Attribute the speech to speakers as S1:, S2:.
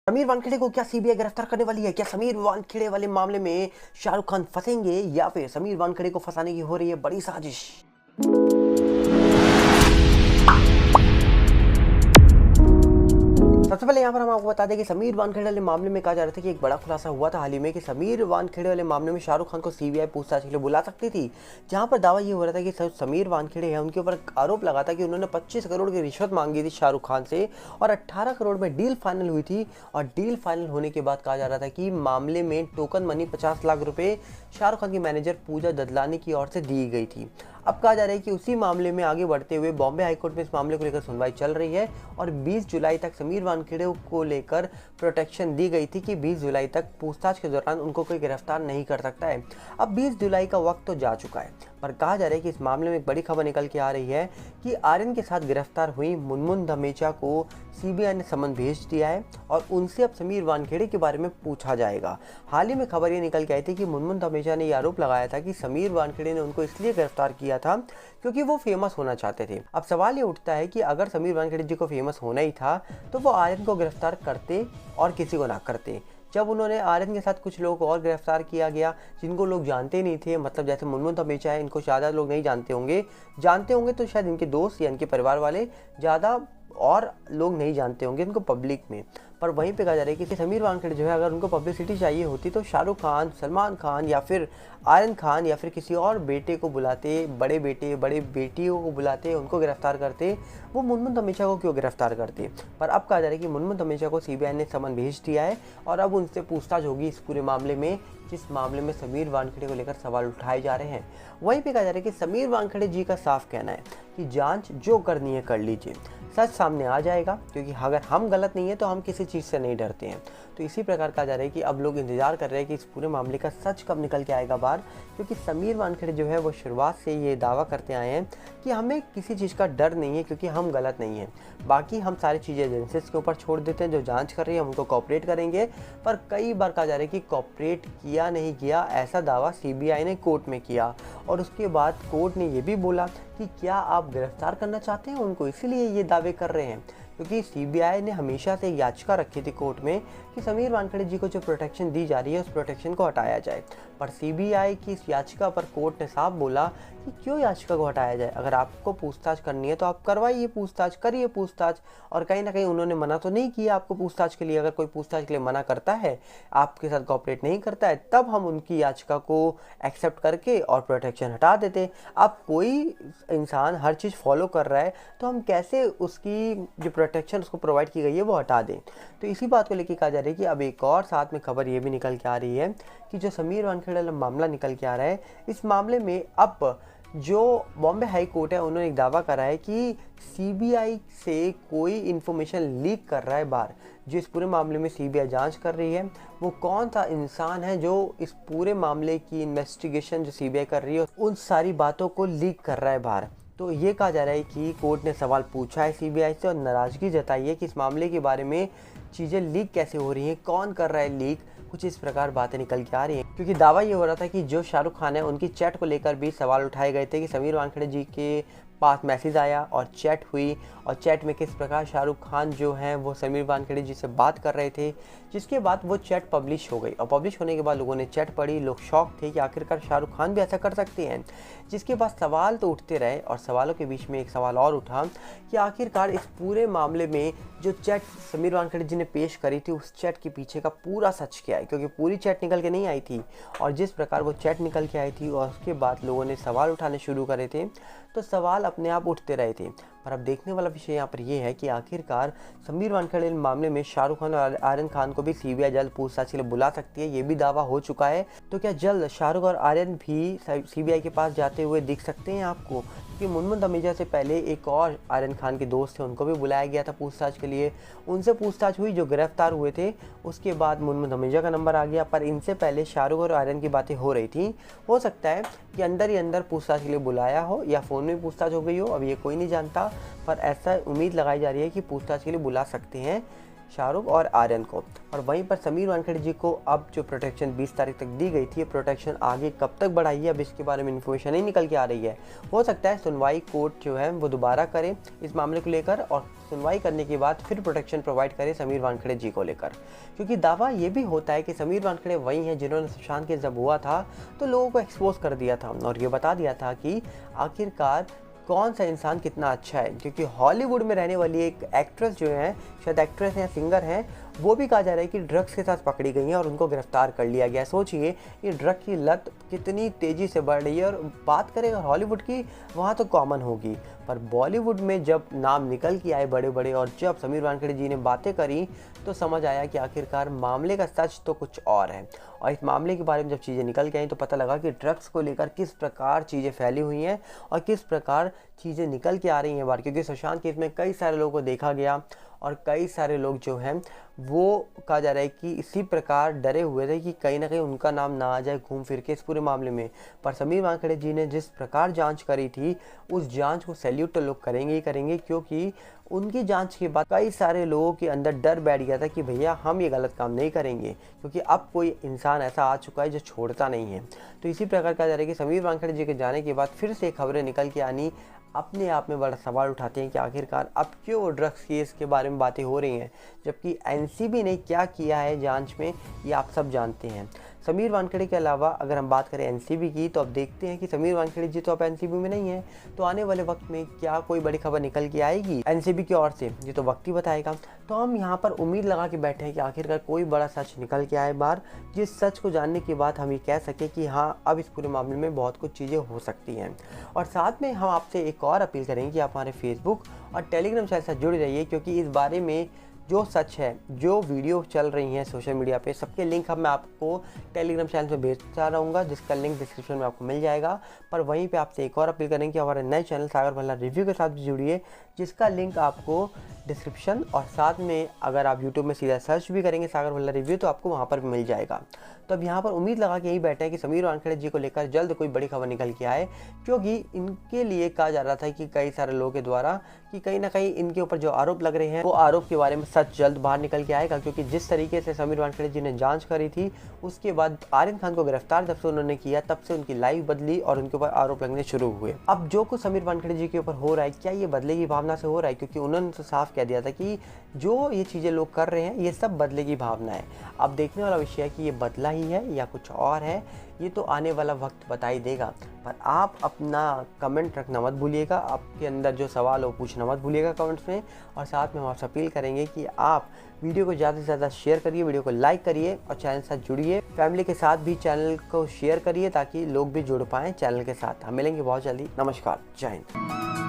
S1: समीर वानखेड़े को क्या सीबीआई गिरफ्तार करने वाली है? क्या समीर वानखेड़े वाले मामले में शाहरुख खान फंसेंगे या फिर समीर वानखेड़े को फंसाने की हो रही है बड़ी साजिश? सबसे पहले यहाँ पर हम आपको बता दें कि समीर वानखेड़े वाले मामले में कहा जा रहा था कि एक बड़ा खुलासा हुआ था हाल ही में कि समीर वानखेड़े वाले मामले में शाहरुख खान को सीबीआई पूछताछ के लिए बुला सकती थी, जहाँ पर दावा ये हो रहा था कि समीर वानखेड़े है उनके ऊपर आरोप लगा था कि उन्होंने 25 करोड़ की रिश्वत मांगी थी शाहरुख खान से और 18 करोड़ में डील फाइनल हुई थी। और डील फाइनल होने के बाद कहा जा रहा था कि मामले में टोकन मनी 50 लाख रुपए शाहरुख खान की मैनेजर पूजा ददलानी की ओर से दी गई थी। अब कहा जा रहा है कि उसी मामले में आगे बढ़ते हुए बॉम्बे हाईकोर्ट में इस मामले को लेकर सुनवाई चल रही है और 20 जुलाई तक समीर वानखेड़े को लेकर प्रोटेक्शन दी गई थी कि 20 जुलाई तक पूछताछ के दौरान उनको कोई गिरफ्तार नहीं कर सकता है। अब 20 जुलाई का वक्त तो जा चुका है, पर कहा जा रहा है कि इस मामले में एक बड़ी खबर निकल के आ रही है कि आर्यन के साथ गिरफ्तार हुई मुनमुन धमेचा को सीबीआई ने समन भेज दिया है और उनसे अब समीर वानखेड़े के बारे में पूछा जाएगा। हाल ही में खबर ये निकल के आई थी कि मुनमुन धमेचा ने यह आरोप लगाया था कि समीर वानखेड़े ने उनको इसलिए गिरफ्तार किया था क्योंकि वो फेमस होना चाहते थे। अब सवाल ये उठता है कि अगर समीर वानखेड़े जी को फेमस होना ही था तो वो आर्यन को गिरफ्तार करते और किसी को ना करते। जब उन्होंने आर्यन के साथ कुछ लोगों को और गिरफ्तार किया गया जिनको लोग जानते नहीं थे, मतलब जैसे मुनमुन धमेचा है, इनको ज़्यादा लोग नहीं जानते होंगे तो शायद इनके दोस्त या इनके परिवार वाले ज़्यादा और लोग नहीं जानते होंगे इनको पब्लिक में। पर वहीं पे कहा जा रहा है कि समीर वानखेड़े जो है अगर उनको पब्लिसिटी चाहिए होती तो शाहरुख खान, सलमान खान या फिर आर्यन खान या फिर किसी और बेटे को बुलाते, बड़े बेटे बड़े बेटियों को बुलाते, उनको गिरफ्तार करते। वो मुनमुन धमेचा को क्यों गिरफ्तार करते? पर अब कहा जा रहा है कि मुनमुन धमेचा को सीबीआई ने समन भेज दिया है और अब उनसे पूछताछ होगी इस पूरे मामले में, जिस मामले में समीर वानखेड़े को लेकर सवाल उठाए जा रहे हैं। वहीं पे कहा जा रहा है कि समीर वानखेड़े जी का साफ कहना है कि जांच जो करनी है कर लीजिए, सच सामने आ जाएगा, क्योंकि अगर हम गलत नहीं है तो हम किसी चीज़ से नहीं डरते हैं। तो इसी प्रकार कहा जा रहा है कि अब लोग इंतजार कर रहे हैं कि इस पूरे मामले का सच कब निकल के आएगा बाहर, क्योंकि समीर वानखेड़े जो है वो शुरुआत से ये दावा करते आए हैं कि हमें किसी चीज़ का डर नहीं है क्योंकि हम गलत नहीं हैं। बाकी हम सारी चीज़ें एजेंसीज के ऊपर छोड़ देते हैं जो जांच कर रही है, हम उनको कोऑपरेट करेंगे। पर कई बार कहा जा रहा है कि कोऑपरेट किया नहीं किया, ऐसा दावा सीबीआई ने कोर्ट में किया और उसके बाद कोर्ट ने ये भी बोला कि क्या आप गिरफ्तार करना चाहते हैं उनको, इसीलिए ये दावे कर रहे हैं। क्योंकि सीबीआई ने हमेशा से याचिका रखी थी कोर्ट में कि समीर वानखेड़े जी को जो प्रोटेक्शन दी जा रही है उस प्रोटेक्शन को हटाया जाए, पर सीबीआई की इस याचिका पर कोर्ट ने साफ बोला कि क्यों याचिका को हटाया जाए, अगर आपको पूछताछ करनी है तो आप करवाइए पूछताछ, करिए पूछताछ। और कहीं ना कहीं उन्होंने मना तो नहीं किया आपको पूछताछ के लिए। अगर कोई पूछताछ के लिए मना करता है, आपके साथ कोऑपरेट नहीं करता है, तब हम उनकी याचिका को एक्सेप्ट करके और प्रोटेक्शन हटा देते। अब कोई इंसान हर चीज़ फॉलो कर रहा है तो हम कैसे उसकी जो प्रोटेक्शन उसको प्रोवाइड की गई है वो हटा दें। तो इसी बात को लेकर कहा जा रहा है कि अब एक और साथ में खबर ये भी निकल के आ रही है कि जो समीर वानखेड़े वाला मामला निकल के आ रहा है, इस मामले में अब जो बॉम्बे हाई कोर्ट है उन्होंने एक दावा करा है कि सीबीआई से कोई इन्फॉर्मेशन लीक कर रहा है बाहर। जो इस पूरे मामले में सीबीआई जांच कर रही है वो कौन सा इंसान है जो इस पूरे मामले की इन्वेस्टिगेशन जो सीबीआई कर रही है उन सारी बातों को लीक कर रहा है बाहर। तो ये कहा जा रहा है कि कोर्ट ने सवाल पूछा है सीबीआई से और नाराज़गी जताई है कि इस मामले के बारे में चीज़ें लीक कैसे हो रही हैं, कौन कर रहा है लीक, कुछ इस प्रकार बातें निकल के आ रही हैं। क्योंकि दावा ये हो रहा था कि जो शाहरुख खान है उनकी चैट को लेकर भी सवाल उठाए गए थे कि समीर वानखेड़े जी के पास मैसेज आया और चैट हुई और चैट में किस प्रकार शाहरुख खान जो हैं वो समीर वानखेड़े जी से बात कर रहे थे, जिसके बाद वो चैट पब्लिश हो गई और पब्लिश होने के बाद लोगों ने चैट पढ़ी, लोग शॉक थे कि आखिरकार शाहरुख खान भी ऐसा कर सकते हैं। जिसके बाद सवाल तो उठते रहे और सवालों के बीच में एक सवाल और उठा कि आखिरकार इस पूरे मामले में जो चैट समीर वानखेड़े जी ने पेश करी थी उस चैट के पीछे का पूरा सच क्या है, क्योंकि पूरी चैट निकल के नहीं आई थी और जिस प्रकार वो चैट निकल के आई थी और उसके बाद लोगों ने सवाल उठाने शुरू करे थे तो सवाल अपने आप उठते रहे थे। पर अब देखने वाला विषय यहाँ पर यह है कि आखिरकार समीर वानखेड़े मामले में शाहरुख खान और आर्यन खान को भी सीबीआई जल्द पूछताछ के लिए बुला सकती है, ये भी दावा हो चुका है। तो क्या जल्द शाहरुख और आर्यन भी सीबीआई के पास जाते हुए दिख सकते हैं आपको? कि मुनमुन धमेचा से पहले एक और आर्यन खान के दोस्त थे, उनको भी बुलाया गया था पूछताछ के लिए, उनसे पूछताछ हुई जो गिरफ्तार हुए थे। उसके बाद मुनमुन धमेचा का नंबर आ गया, पर इनसे पहले शाहरुख और आर्यन की बातें हो रही थी। हो सकता है कि अंदर ही अंदर पूछताछ के लिए बुलाया हो या फ़ोन में पूछताछ हो गई हो, अब ये कोई नहीं जानता, पर ऐसा उम्मीद लगाई जा रही है कि पूछताछ के लिए बुला सकते हैं शाहरुख और आर्यन को। और वहीं पर समीर वानखेड़े जी को अब जो प्रोटेक्शन 20 तारीख तक दी गई थी, प्रोटेक्शन आगे कब तक बढ़ाई है अब इसके बारे में इन्फॉर्मेशन नहीं निकल के आ रही है। हो सकता है सुनवाई कोर्ट जो है वो दोबारा करे इस मामले को लेकर, और सुनवाई करने के बाद फिर प्रोटेक्शन प्रोवाइड करे समीर वानखेड़े जी को लेकर। क्योंकि दावा ये भी होता है कि समीर वानखेड़े वही हैं जिन्होंने सुशांत केस जब हुआ था तो लोगों को एक्सपोज कर दिया था और ये बता दिया था कि आखिरकार कौन सा इंसान कितना अच्छा है। क्योंकि हॉलीवुड में रहने वाली एक एक्ट्रेस जो है, शायद एक्ट्रेस या सिंगर हैं, वो भी कहा जा रहा है कि ड्रग्स के साथ पकड़ी गई हैं और उनको गिरफ्तार कर लिया गया। सोचिए ये ड्रग की लत कितनी तेज़ी से बढ़ रही है। और बात करें हॉलीवुड की, वहाँ तो कॉमन होगी, पर बॉलीवुड में जब नाम निकल के आए बड़े बड़े और जब समीर वानखेड़े जी ने बातें करी तो समझ आया कि आखिरकार मामले का सच तो कुछ और है। और इस मामले के बारे में जब चीज़ें निकल के आई तो पता लगा कि ड्रग्स को लेकर किस प्रकार चीज़ें फैली हुई हैं और किस प्रकार चीज़ें निकल के आ रही हैं बाहर। क्योंकि सुशांत केस में कई सारे लोगों को देखा गया और कई सारे लोग जो हैं वो कहा जा रहा है कि इसी प्रकार डरे हुए थे कि कहीं ना कहीं उनका नाम ना आ जाए घूम फिर के इस पूरे मामले में। पर समीर वानखेड़े जी ने जिस प्रकार जांच करी थी उस जांच को सैल्यूट तो लोग करेंगे ही करेंगे, क्योंकि उनकी जांच के बाद कई सारे लोगों के अंदर डर बैठ गया था कि भैया हम ये गलत काम नहीं करेंगे, क्योंकि अब कोई इंसान ऐसा आ चुका है जो छोड़ता नहीं है। तो इसी प्रकार कहा जा रहा है कि समीर वानखेड़े जी के जाने के बाद फिर से खबरें निकल के आनी अपने आप में बड़ा सवाल उठाते हैं कि आखिरकार अब क्यों वो ड्रग्स केस के बारे में बातें हो रही हैं, जबकि एनसीबी ने क्या किया है जांच में ये आप सब जानते हैं। समीर वानखेड़े के अलावा अगर हम बात करें एनसीबी की, तो अब देखते हैं कि समीर वानखेड़े जी तो अब एनसीबी में नहीं है, तो आने वाले वक्त में क्या कोई बड़ी खबर निकल के आएगी एनसीबी की ओर से, ये तो वक्त ही बताएगा। तो हम यहाँ पर उम्मीद लगा के बैठे हैं कि आखिरकार कोई बड़ा सच निकल के आए बाहर, जिस सच को जानने के बाद हम ये कह सकें कि हाँ अब इस पूरे मामले में बहुत कुछ चीज़ें हो सकती हैं। और साथ में हम आपसे एक और अपील करेंगे कि आप हमारे फेसबुक और टेलीग्राम चैनल से जुड़े रहिए, क्योंकि इस बारे में जो सच है, जो वीडियो चल रही हैं सोशल मीडिया पे, सबके लिंक अब मैं आपको टेलीग्राम चैनल पे भेजता रहूँगा, जिसका लिंक डिस्क्रिप्शन में आपको मिल जाएगा। पर वहीं पे आपसे एक और अपील करेंगे कि हमारे नए चैनल सागर भल्ला रिव्यू के साथ भी जुड़िए, जिसका लिंक आपको डिस्क्रिप्शन और साथ में अगर आप यूट्यूब में सीधा सर्च भी करेंगे सागर भल्ला रिव्यू तो आपको वहाँ पर भी मिल जाएगा। तो अब यहाँ पर उम्मीद लगा के यही बैठे हैं कि समीर वानखेड़े जी को लेकर जल्द कोई बड़ी खबर निकल के आए, क्योंकि इनके लिए कहा जा रहा था कि कई सारे लोगों के द्वारा कि कहीं ना कहीं इनके ऊपर जो आरोप लग रहे हैं वो आरोप के बारे में सच जल्द बाहर निकल के आएगा। क्योंकि जिस तरीके से समीर वानखेड़े जी ने जांच करी थी उसके बाद आर्यन खान को गिरफ्तार जब से उन्होंने किया तब से उनकी लाइफ बदली और उनके ऊपर आरोप लगने शुरू हुए। अब जो कुछ समीर वानखेड़े जी के ऊपर हो रहा है, क्या ये बदले की भावना से हो रहा है? क्योंकि उन्होंने तो साफ कह दिया था कि जो ये चीज़ें लोग कर रहे हैं ये सब बदले की भावना है। अब देखने वाला विषय है कि ये बदला ही है या कुछ और है, ये तो आने वाला वक्त बता ही देगा। पर आप अपना कमेंट रखना मत भूलिएगा, आपके अंदर जो सवाल हो पूछना मत भूलिएगा कमेंट्स में। और साथ में हम आपसे अपील करेंगे कि आप वीडियो को ज़्यादा से ज़्यादा शेयर करिए, वीडियो को लाइक करिए और चैनल के साथ जुड़िए। फैमिली के साथ भी चैनल को शेयर करिए ताकि लोग भी जुड़ पाएँ चैनल के साथ। हम मिलेंगे बहुत जल्दी। नमस्कार, जय हिंद।